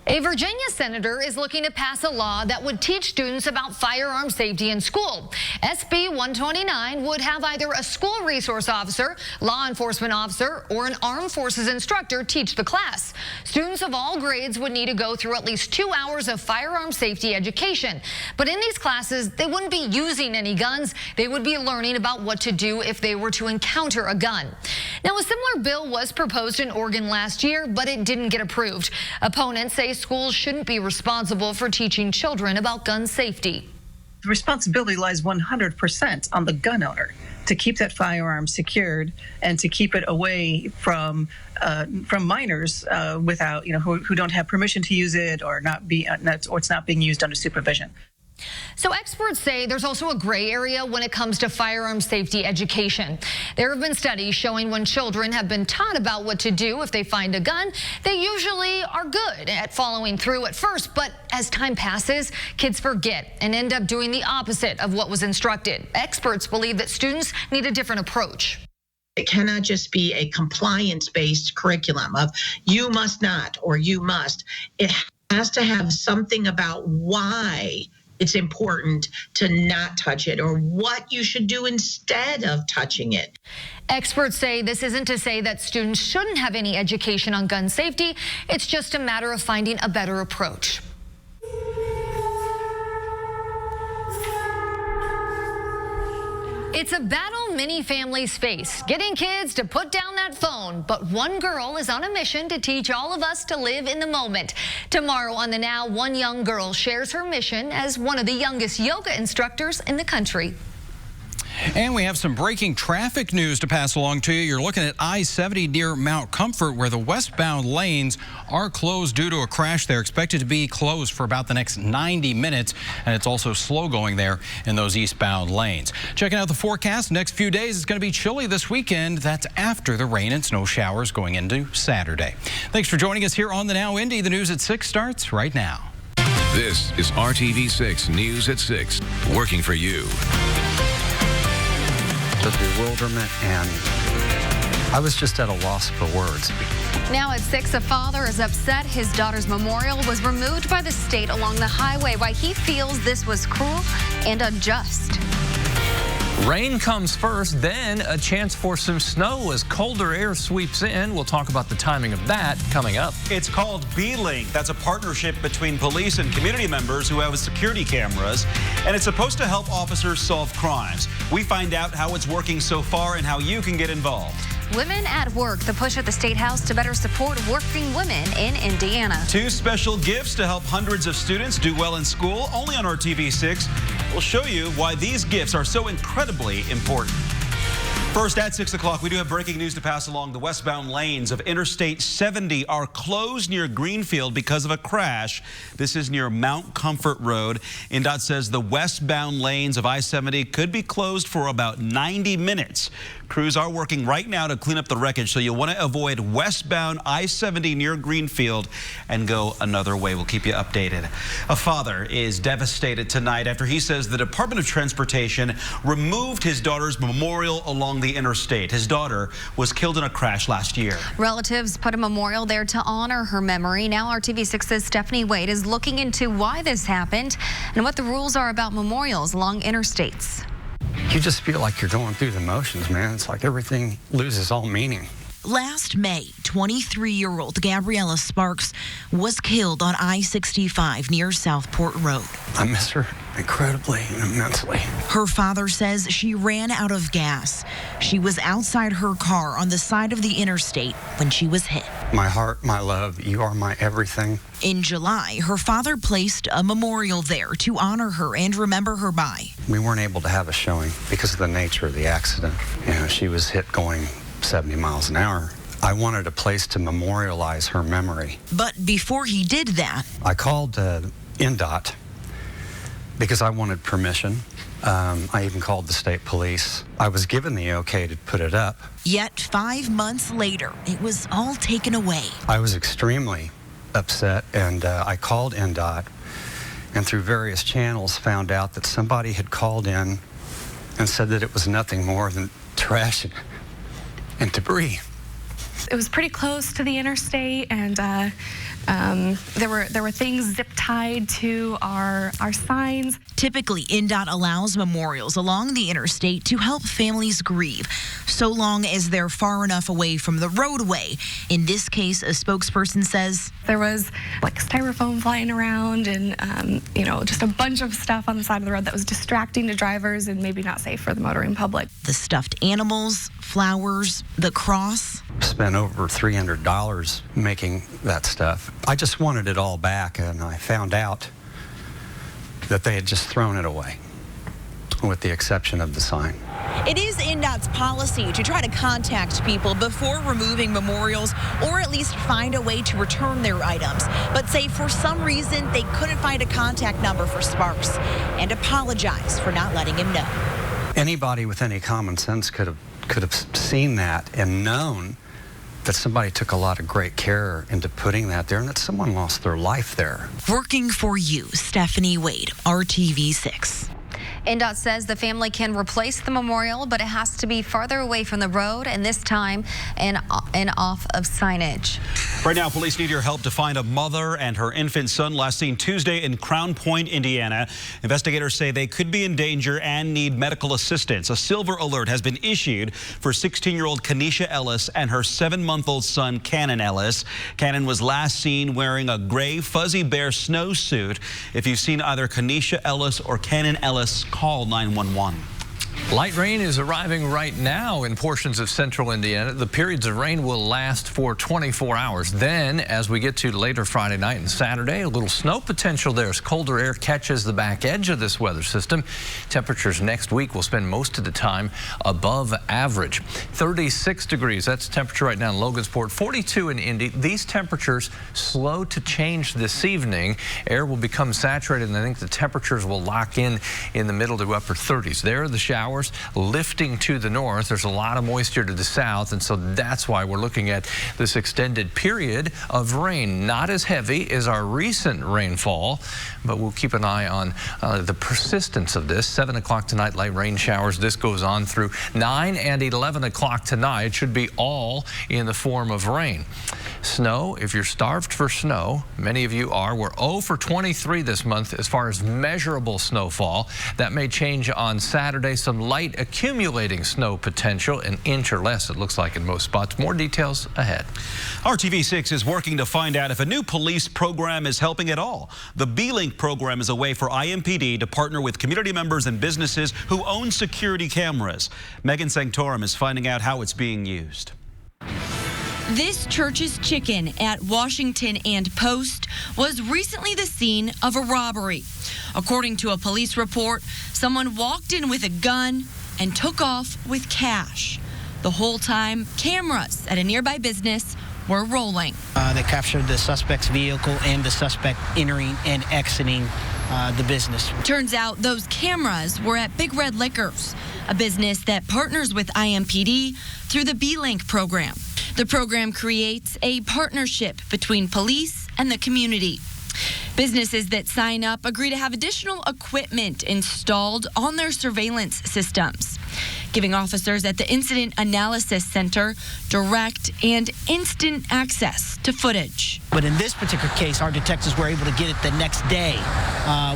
A Virginia senator is looking to pass a law that would teach students about firearm safety in school. SB 129 would have either a school resource officer, law enforcement officer, or an armed forces instructor teach the class. Students of all grades would need to go through at least 2 hours of firearm safety education. But in these classes, they wouldn't be using any guns. They would be learning about what to do if they were to encounter a gun. Now, a similar bill was proposed in Oregon last year, but it didn't get approved. Opponents say schools shouldn't be responsible for teaching children about gun safety. The responsibility lies 100% on the gun owner to keep that firearm secured and to keep it away from minors without, who don't have permission to use it or it's not being used under supervision. So experts say there's also a gray area when it comes to firearm safety education. There have been studies showing when children have been taught about what to do if they find a gun, they usually are good at following through at first. But as time passes, kids forget and end up doing the opposite of what was instructed. Experts believe that students need a different approach. It cannot just be a compliance-based curriculum of you must not or you must. It has to have something about why it's important to not touch it or what you should do instead of touching it. Experts say this isn't to say that students shouldn't have any education on gun safety. It's just a matter of finding a better approach. It's a battle many families face, getting kids to put down that phone. But one girl is on a mission to teach all of us to live in the moment. Tomorrow on The Now, one young girl shares her mission as one of the youngest yoga instructors in the country. And we have some breaking traffic news to pass along to you. You're looking at I-70 near Mount Comfort, where the westbound lanes are closed due to a crash. They're expected to be closed for about the next 90 minutes, and it's also slow going there in those eastbound lanes. Checking out the forecast, next few days, it's going to be chilly this weekend. That's after the rain and snow showers going into Saturday. Thanks for joining us here on The Now, Indy. The news at 6 starts right now. This is RTV6 News at 6, working for you. Bewilderment, and I was just at a loss for words. Now at 6, a father is upset his daughter's memorial was removed by the state along the highway. Why he feels this was cruel and unjust. Rain comes first, then a chance for some snow as colder air sweeps in. We'll talk about the timing of that coming up. It's called B-Link. That's a partnership between police and community members who have security cameras, and it's supposed to help officers solve crimes. We find out how it's working so far and how you can get involved. Women at Work, the push at the State House to better support working women in Indiana. 2 special gifts to help hundreds of students do well in school, only on RTV6. We'll show you why these gifts are so incredibly important. First, at 6 o'clock, we do have breaking news to pass along. The westbound lanes of Interstate 70 are closed near Greenfield because of a crash. This is near Mount Comfort Road. INDOT says the westbound lanes of I-70 could be closed for about 90 minutes. Crews are working right now to clean up the wreckage, so you'll want to avoid westbound I-70 near Greenfield and go another way. We'll keep you updated. A father is devastated tonight after he says the Department of Transportation removed his daughter's memorial along the interstate. His daughter was killed in a crash last year. Relatives put a memorial there to honor her memory. Now RTV6's Stephanie Wade is looking into why this happened and what the rules are about memorials along interstates. You just feel like you're going through the motions, man. It's like everything loses all meaning. Last May, 23-year-old Gabriella Sparks was killed on I-65 near Southport Road. I miss her incredibly and immensely. Her father says she ran out of gas. She was outside her car on the side of the interstate when she was hit. My heart, my love, you are my everything. In July, her father placed a memorial there to honor her and remember her by. We weren't able to have a showing because of the nature of the accident. She was hit going 70 miles an hour. I wanted a place to memorialize her memory. But before he did that, I called INDOT because I wanted permission. I even called the state police. I was given the okay to put it up. Yet 5 months later, it was all taken away. I was extremely upset, and I called INDOT, and through various channels found out that somebody had called in and said that it was nothing more than trash and debris. was pretty close to the interstate, and there were things zip tied to our signs. Typically, INDOT allows memorials along the interstate to help families grieve, so long as they're far enough away from the roadway. In this case, a spokesperson says there was like styrofoam flying around and just a bunch of stuff on the side of the road that was distracting to drivers and maybe not safe for the motoring public. The stuffed animals, flowers, the cross. Spent over $300 making that stuff. I just wanted it all back, and I found out that they had just thrown it away, with the exception of the sign. It is INDOT's policy to try to contact people before removing memorials, or at least find a way to return their items, but say for some reason they couldn't find a contact number for Sparks, and apologize for not letting him know. Anybody with any common sense could have seen that and known that somebody took a lot of great care into putting that there and that someone lost their life there. Working for you, Stephanie Wade, RTV6. INDOT says the family can replace the memorial, but it has to be farther away from the road, and this time and off of signage. Right now, police need your help to find a mother and her infant son last seen Tuesday in Crown Point, Indiana. Investigators say they could be in danger and need medical assistance. A silver alert has been issued for 16-year-old Kanisha Ellis and her 7-month-old son, Cannon Ellis. Cannon was last seen wearing a gray Fuzzy Bear snowsuit. If you've seen either Kanisha Ellis or Cannon Ellis, call 911. Light rain is arriving right now in portions of central Indiana. The periods of rain will last for 24 hours. Then, as we get to later Friday night and Saturday, a little snow potential there as colder air catches the back edge of this weather system. Temperatures next week will spend most of the time above average. 36 degrees, that's the temperature right now in Logansport, 42 in Indy. These temperatures slow to change this evening. Air will become saturated, and I think the temperatures will lock in the middle to upper 30s. There are the showers lifting to the north. There's a lot of moisture to the south, and so that's why we're looking at this extended period of rain. Not as heavy as our recent rainfall, but we'll keep an eye on the persistence of this. 7 o'clock tonight, light rain showers. This goes on through 9 and 11 o'clock tonight. It should be all in the form of rain. Snow, if you're starved for snow, many of you are. We're 0 for 23 this month as far as measurable snowfall. That may change on Saturday. Some light accumulating snow potential, an inch or less, it looks like in most spots. More details ahead. RTV6 is working to find out if a new police program is helping at all. The B-Link program is a way for IMPD to partner with community members and businesses who own security cameras. Megan Sanctorum is finding out how it's being used. This Church's Chicken at Washington and Post was recently the scene of a robbery. According to a police report, someone walked in with a gun and took off with cash. The whole time, cameras at a nearby business were rolling. They captured the suspect's vehicle and the suspect entering and exiting the business. Turns out those cameras were at Big Red Liquors, a business that partners with IMPD through the B-Link program. The program creates a partnership between police and the community. Businesses that sign up agree to have additional equipment installed on their surveillance systems, giving officers at the Incident Analysis Center direct and instant access to footage. But in this particular case, our detectives were able to get it the next day.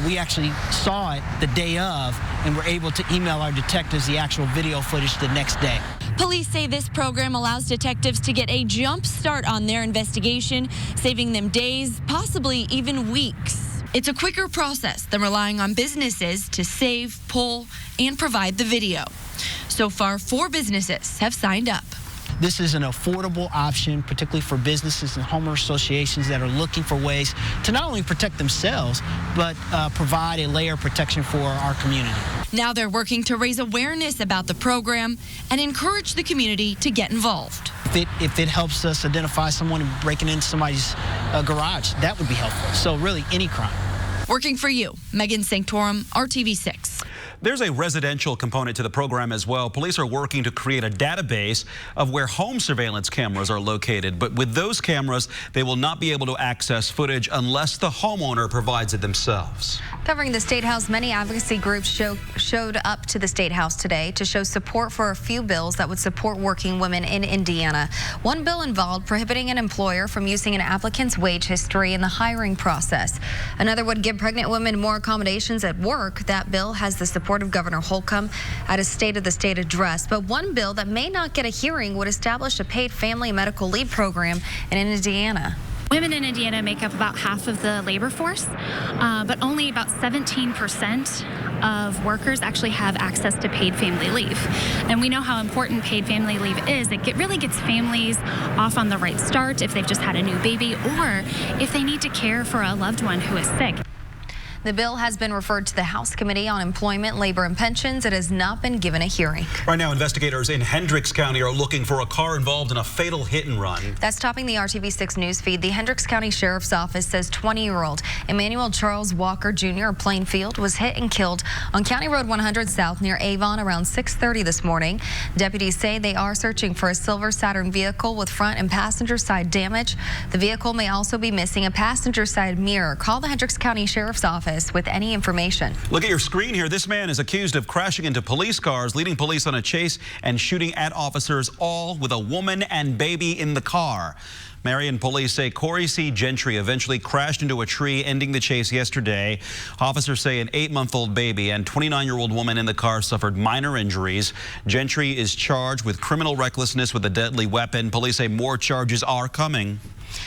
We actually saw it the day of and were able to email our detectives the actual video footage the next day. Police say this program allows detectives to get a jump start on their investigation, saving them days, possibly even weeks. It's a quicker process than relying on businesses to save, pull, and provide the video. So far, 4 businesses have signed up. This is an affordable option, particularly for businesses and homeowner associations that are looking for ways to not only protect themselves, but provide a layer of protection for our community. Now they're working to raise awareness about the program and encourage the community to get involved. If it helps us identify someone breaking into somebody's garage, that would be helpful. So really, any crime. Working for you, Megan Sanctorum, RTV6. There's a residential component to the program as well. Police are working to create a database of where home surveillance cameras are located. But with those cameras, they will not be able to access footage unless the homeowner provides it themselves. Covering the State House, many advocacy groups showed up to the State House today to show support for a few bills that would support working women in Indiana. One bill involved prohibiting an employer from using an applicant's wage history in the hiring process. Another would give pregnant women more accommodations at work. That bill has the support of Governor Holcomb at a State of the State address. But one bill that may not get a hearing would establish a paid family medical leave program in Indiana. Women in Indiana make up about half of the labor force, but only about 17% of workers actually have access to paid family leave. And we know how important paid family leave is. It really gets families off on the right start if they've just had a new baby or if they need to care for a loved one who is sick. The bill has been referred to the House Committee on Employment, Labor, and Pensions. It has not been given a hearing. Right now, investigators in Hendricks County are looking for a car involved in a fatal hit and run. That's topping the RTV6 news feed. The Hendricks County Sheriff's Office says 20-year-old Emmanuel Charles Walker Jr. of Plainfield was hit and killed on County Road 100 South near Avon around 6:30 this morning. Deputies say they are searching for a silver Saturn vehicle with front and passenger side damage. The vehicle may also be missing a passenger side mirror. Call the Hendricks County Sheriff's Office with any information. Look at your screen here. This man is accused of crashing into police cars, leading police on a chase and shooting at officers, all with a woman and baby in the car. Marion police say Corey C. Gentry eventually crashed into a tree, ending the chase yesterday. Officers say an 8-month-old baby and 29-year-old woman in the car suffered minor injuries. Gentry is charged with criminal recklessness with a deadly weapon. Police say more charges are coming.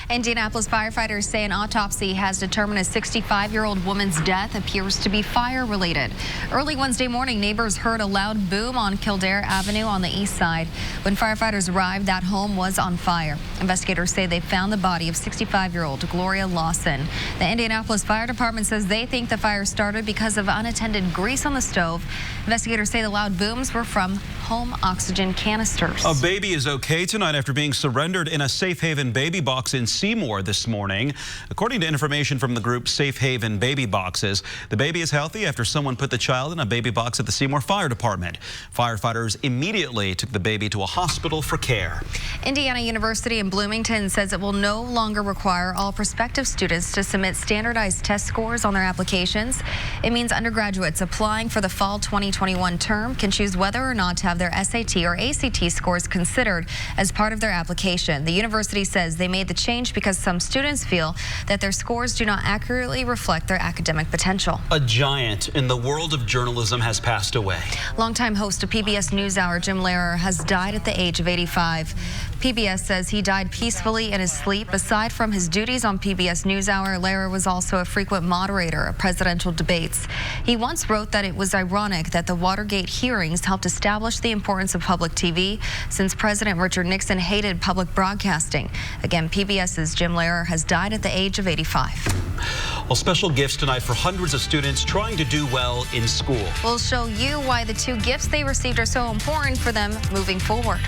Indianapolis firefighters say an autopsy has determined a 65-year-old woman's death appears to be fire-related. Early Wednesday morning, neighbors heard a loud boom on Kildare Avenue on the east side. When firefighters arrived, that home was on fire. Investigators say they found the body of 65-year-old Gloria Lawson. The Indianapolis Fire Department says they think the fire started because of unattended grease on the stove. Investigators say the loud booms were from home oxygen canisters. A baby is okay tonight after being surrendered in a Safe Haven baby box in Seymour this morning. According to information from the group Safe Haven Baby Boxes, the baby is healthy after someone put the child in a baby box at the Seymour Fire Department. Firefighters immediately took the baby to a hospital for care. Indiana University in Bloomington says it will no longer require all prospective students to submit standardized test scores on their applications. It means undergraduates applying for the fall 2021 term can choose whether or not to have their SAT or ACT scores considered as part of their application. The university says they made the change because some students feel that their scores do not accurately reflect their academic potential. A giant in the world of journalism has passed away. Longtime host of PBS NewsHour, Jim Lehrer, has died at the age of 85. PBS says he died peacefully in his sleep. Aside from his duties on PBS NewsHour, Lehrer was also a frequent moderator of presidential debates. He once wrote that it was ironic that the Watergate hearings helped establish the importance of public TV since President Richard Nixon hated public broadcasting. Again, PBS's Jim Lehrer has died at the age of 85. Well, special gifts tonight for hundreds of students trying to do well in school. We'll show you why the 2 gifts they received are so important for them moving forward.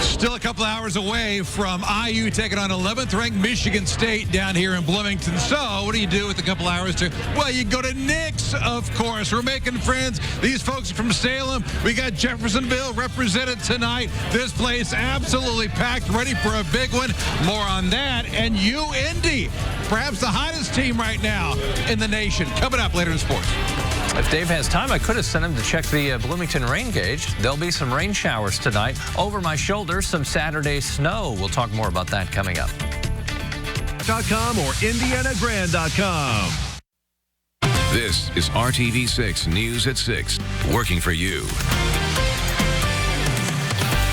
Still a couple hours away from IU taking on 11th-ranked Michigan State down here in Bloomington. So what do you do with a couple hours to? Well, you go to Nick's, of course. We're making friends. These folks are from Salem. We got Jeffersonville represented tonight. This place absolutely packed, ready for a big one. More on that. And Indy, perhaps the hottest team right now in the nation. Coming up later in sports. If Dave has time, I could have sent him to check the Bloomington rain gauge. There'll be some rain showers tonight. Over my shoulder, some Saturday snow. We'll talk more about that coming up. .com or IndianaGrand.com. This is RTV6 News at 6, working for you.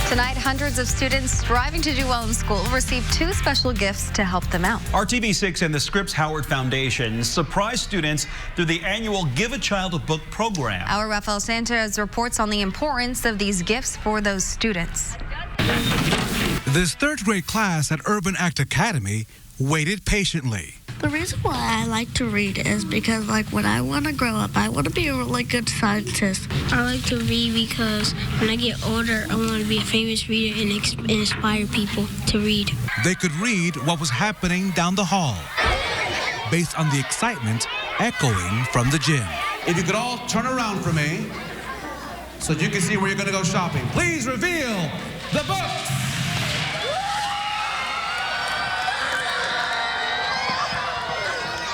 Tonight, hundreds of students striving to do well in school received 2 special gifts to help them out. RTV6 and the Scripps Howard Foundation surprise students through the annual Give a Child a Book program. Our Rafael Sanchez reports on the importance of these gifts for those students. This 3rd grade class at Urban Act Academy waited patiently. The reason why I like to read is because, when I want to grow up, I want to be a really good scientist. I like to read because when I get older, I want to be a famous reader and inspire people to read. They could read what was happening down the hall, based on the excitement echoing from the gym. If you could all turn around for me so you can see where you're going to go shopping. Please reveal the book.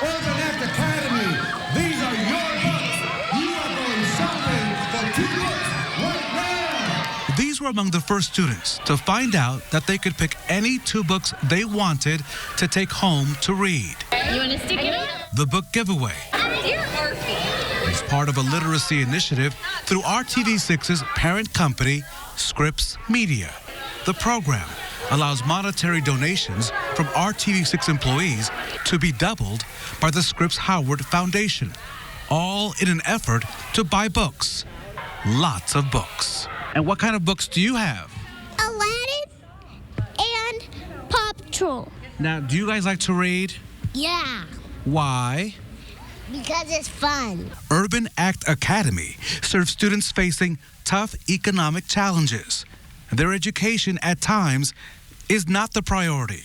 Urban Act Academy. These are your books. You are going shopping for 2 books right now. These were among the first students to find out that they could pick any 2 books they wanted to take home to read. You want to stick it up? The book giveaway Dear Murphy. is part of a literacy initiative through RTV6's parent company, Scripps Media. The program allows monetary donations from RTV6 employees to be doubled by the Scripps Howard Foundation, all in an effort to buy books. Lots of books. And what kind of books do you have? Aladdin and Paw Patrol. Now, do you guys like to read? Yeah, Why? because it's fun. Urban Act Academy serves students facing tough economic challenges. Their education at times is not the priority,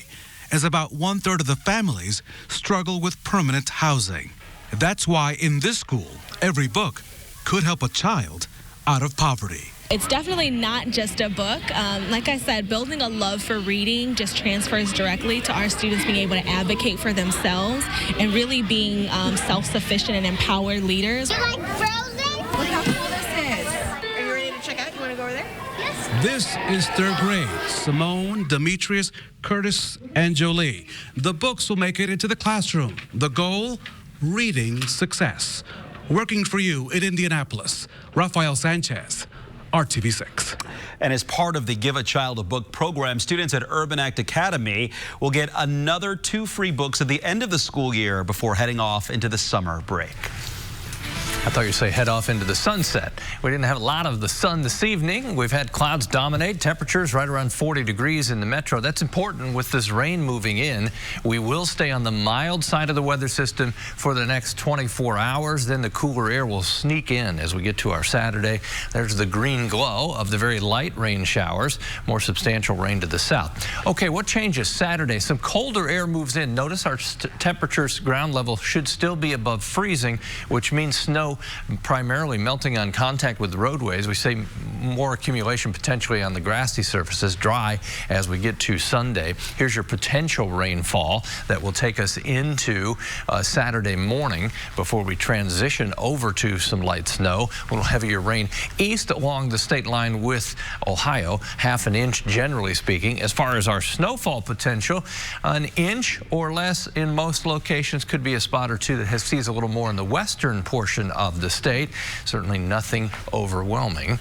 as about 1/3 of the families struggle with permanent housing. That's why in this school, every book could help a child out of poverty. It's definitely not just a book. Like I said, building a love for reading just transfers directly to our students being able to advocate for themselves and really being self-sufficient and empowered leaders. You like Frozen? Look how cool this is. Are you ready to check out? You want to go over there? Yes. This is 3rd grade. Simone, Demetrius, Curtis, and Jolie. The books will make it into the classroom. The goal? Reading success. Working for you in Indianapolis, Rafael Sanchez, RTV6. And as part of the Give a Child a Book program, students at Urban Act Academy will get another 2 free books at the end of the school year before heading off into the summer break. I thought you'd say head off into the sunset. We didn't have a lot of the sun this evening. We've had clouds dominate, temperatures right around 40 degrees in the metro. That's important with this rain moving in. We will stay on the mild side of the weather system for the next 24 hours. Then the cooler air will sneak in as we get to our Saturday. There's the green glow of the very light rain showers, more substantial rain to the south. Okay, what changes Saturday? Some colder air moves in. Notice our temperatures, ground level should still be above freezing, which means snow primarily melting on contact with roadways. We say more accumulation potentially on the grassy surfaces, dry as we get to Sunday. Here's your potential rainfall that will take us into Saturday morning before we transition over to some light snow. A little heavier rain east along the state line with Ohio, 1/2 an inch generally speaking. As far as our snowfall potential, 1 inch or less in most locations, could be a spot or two that sees a little more in the western portion of the state. Certainly nothing overwhelming.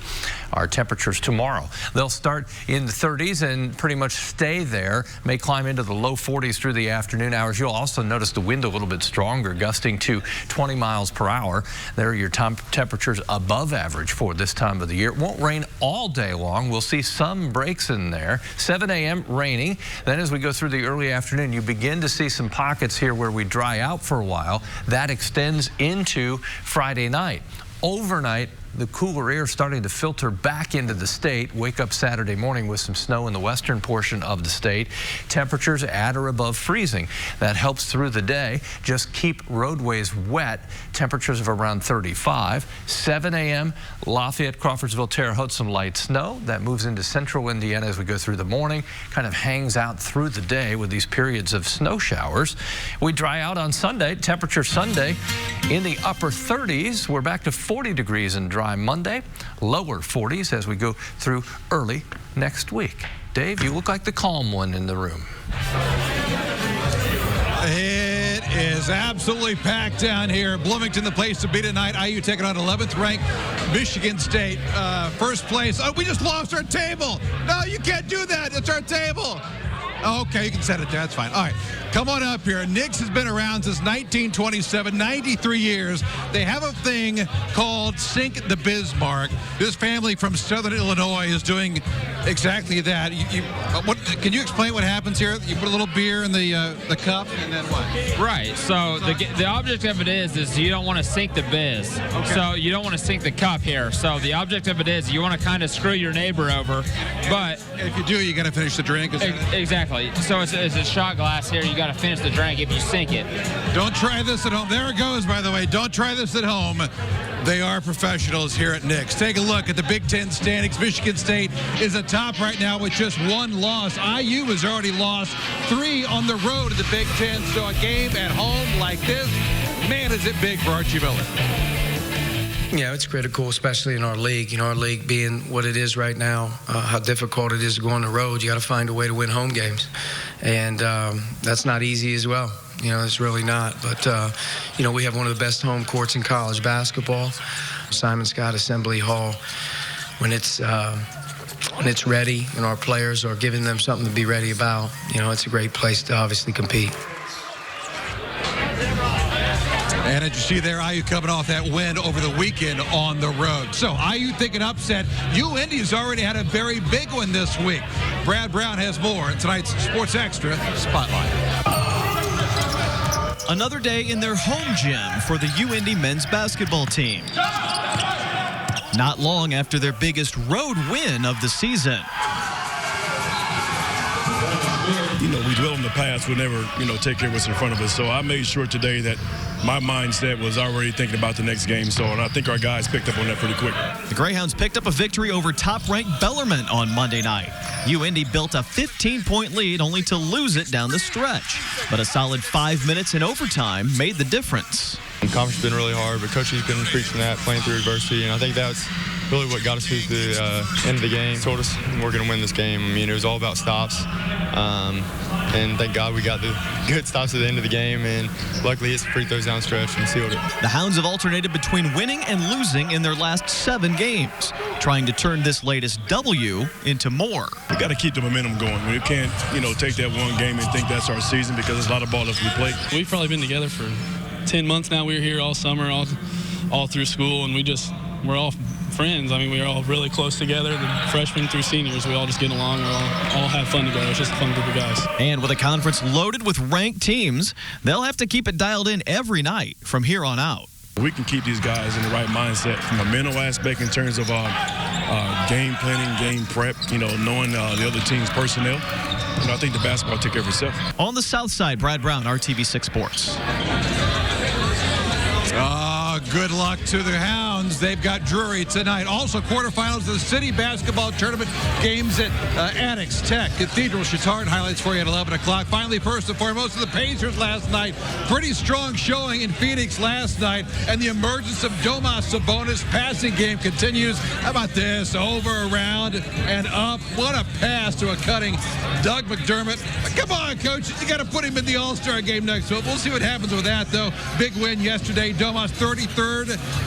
Our temperatures tomorrow, they'll start in the 30s and pretty much stay there. May climb into the low 40s through the afternoon hours. You'll also notice the wind a little bit stronger, gusting to 20 miles per hour. There are your temperatures above average for this time of the year. It won't rain all day long. We'll see some breaks in there. 7 a.m. raining. Then as we go through the early afternoon, you begin to see some pockets here where we dry out for a while. That extends into Friday night. Overnight, the cooler air starting to filter back into the state. Wake up Saturday morning with some snow in the western portion of the state. Temperatures at or above freezing. That helps through the day. Just keep roadways wet. Temperatures of around 35. 7 a.m. Lafayette, Crawfordsville, Terre Haute, some light snow. That moves into central Indiana as we go through the morning. Kind of hangs out through the day with these periods of snow showers. We dry out on Sunday. Temperature Sunday in the upper 30s. We're back to 40 degrees and dry Monday, lower 40s as we go through early next week. Dave, you look like the calm one in the room. It is absolutely packed down here. Bloomington, the place to be tonight. IU taking on 11th ranked Michigan State. First place. Oh, we just lost our table. No, you can't do that. It's our table. Okay, you can set it there. That's fine. All right, come on up here. Knicks has been around since 1927, 93 years. They have a thing called Sink the Bismarck. This family from Southern Illinois is doing exactly that. Can you explain what happens here? You put a little beer in the cup, and then what? Right. So the object of it is you don't want to sink the biz. Okay. So you don't want to sink the cup here. So the object of it is you want to kind of screw your neighbor over, but if you do, you got to finish the drink. Exactly. So it's a shot glass here. You got to finish the drink if you sink it. Don't try this at home. There it goes, by the way. Don't try this at home. They are professionals here at Nick's. Take a look at the Big Ten standings. Michigan State is atop right now with just one loss. IU has already lost 3 on the road in the Big Ten. So a game at home like this, man, is it big for Archie Miller. Yeah, it's critical, especially in our league. You know, our league being what it is right now, how difficult it is to go on the road. You got to find a way to win home games. And that's not easy as well. You know, it's really not. But, you know, we have one of the best home courts in college basketball. Simon Scott Assembly Hall, when it's ready and our players are giving them something to be ready about, you know, it's a great place to obviously compete. And as you see there, IU coming off that win over the weekend on the road. So IU thinking upset. UIndy's already had a very big one this week. Brad Brown has more in tonight's Sports Extra Spotlight. Another day in their home gym for the UIndy men's basketball team. Not long after their biggest road win of the season. You know, we dwell on the past. We'll never, you know, take care of what's in front of us. So I made sure today that my mindset was already thinking about the next game. So, and I think our guys picked up on that pretty quick. The Greyhounds picked up a victory over top-ranked Bellarmine on Monday night. UIndy built a 15-point lead only to lose it down the stretch. But a solid 5 minutes in overtime made the difference. The conference has been really hard, but Coach has been preaching that, playing through adversity, and I think that's really what got us through the end of the game. Told us we're going to win this game. I mean, it was all about stops, and thank God we got the good stops at the end of the game, and luckily hit some free throws down the stretch and sealed it. The Hounds have alternated between winning and losing in their last 7 games, trying to turn this latest W into more. We got to keep the momentum going. We can't, you know, take that one game and think that's our season because there's a lot of ball left we play. We've probably been together for 10 months now. We were here all summer, all through school, and we're all friends. I mean, we're all really close together, the freshmen through seniors. We all just get along. We all have fun together. It's just a fun group of guys. And with a conference loaded with ranked teams, they'll have to keep it dialed in every night from here on out. We can keep these guys in the right mindset from a mental aspect in terms of game planning, game prep, you know, knowing the other team's personnel. And I think the basketball will take care of itself. On the south side, Brad Brown, RTV6 Sports. Good luck to the Hounds. They've got Drury tonight. Also, quarterfinals of the city basketball tournament. Games at Annex, Tech, Cathedral, Chittard. Highlights for you at 11 o'clock. Finally, first and foremost, the Pacers last night. Pretty strong showing in Phoenix last night. And the emergence of Domas Sabonis. Passing game continues. How about this? Over, around, and up. What a pass to a cutting Doug McDermott. Come on, coach. You got to put him in the All-Star game next week. We'll see what happens with that, though. Big win yesterday. Domas 33rd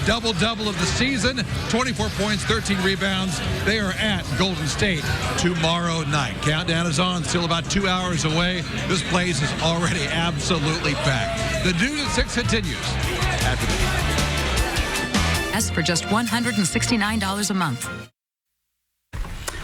double-double of the season. 24 points, 13 rebounds. They are at Golden State tomorrow night. Countdown is on. Still about 2 hours away. This place is already absolutely packed. The News at 6 continues after this. For just $169 a month.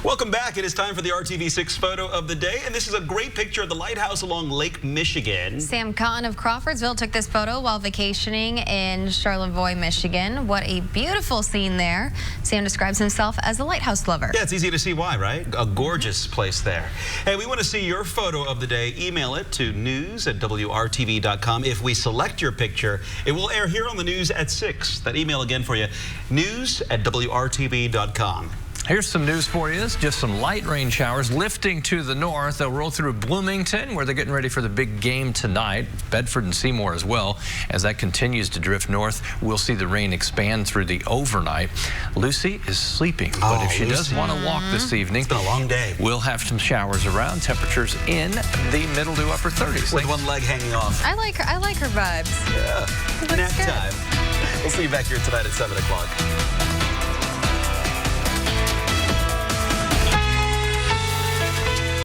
Welcome back. It is time for the RTV6 photo of the day, and this is a great picture of the lighthouse along Lake Michigan. Sam Cotton of Crawfordsville took this photo while vacationing in Charlevoix, Michigan. What a beautiful scene there. Sam describes himself as a lighthouse lover. Yeah, it's easy to see why, right? A gorgeous place there. Hey, we want to see your photo of the day. Email it to news@wrtv.com. If we select your picture, it will air here on the News at 6. That email again for you, news@wrtv.com. Here's some news for you. Just some light rain showers lifting to the north. They'll roll through Bloomington, where they're getting ready for the big game tonight. Bedford and Seymour as well. As that continues to drift north, we'll see the rain expand through the overnight. Lucy is sleeping, but if she does want to walk this evening, it's been a long day. We'll have some showers around. Temperatures in the middle to upper 30s. With one leg hanging off. I like her vibes. Yeah. Nap time. We'll see you back here tonight at 7 o'clock.